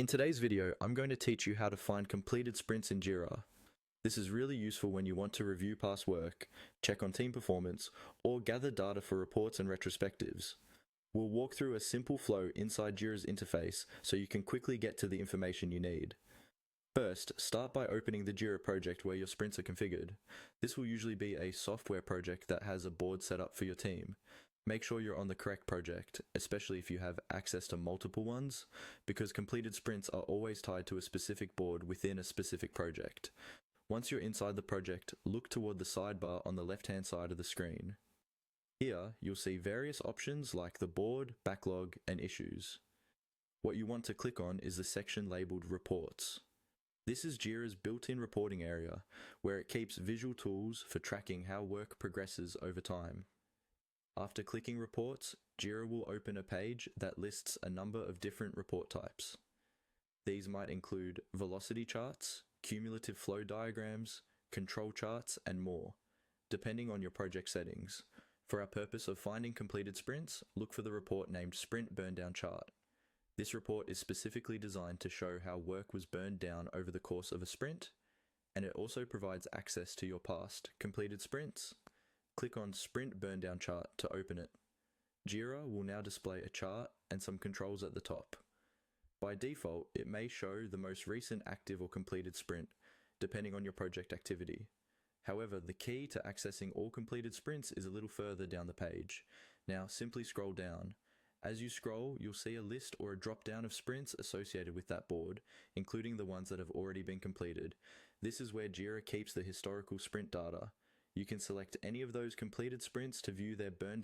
In today's video, I'm going to teach you how to find completed sprints in Jira. This is really useful when you want to review past work, check on team performance, or gather data for reports and retrospectives. We'll walk through a simple flow inside Jira's interface so you can quickly get to the information you need. First, start by opening the Jira project where your sprints are configured. This will usually be a software project that has a board set up for your team. Make sure you're on the correct project, especially if you have access to multiple ones, because completed sprints are always tied to a specific board within a specific project. Once you're inside the project, look toward the sidebar on the left-hand side of the screen. Here, you'll see various options like the board, backlog, and issues. What you want to click on is the section labeled Reports. This is Jira's built-in reporting area, where it keeps visual tools for tracking how work progresses over time. After clicking Reports, Jira will open a page that lists a number of different report types. These might include velocity charts, cumulative flow diagrams, control charts, and more, depending on your project settings. For our purpose of finding completed sprints, look for the report named Sprint Burndown Chart. This report is specifically designed to show how work was burned down over the course of a sprint, and it also provides access to your past completed sprints. Click on Sprint Burndown Chart to open it. Jira will now display a chart and some controls at the top. By default, it may show the most recent active or completed sprint, depending on your project activity. However, the key to accessing all completed sprints is a little further down the page. Now, simply scroll down. As you scroll, you'll see a list or a drop-down of sprints associated with that board, including the ones that have already been completed. This is where Jira keeps the historical sprint data. You can select any of those completed sprints to view their burned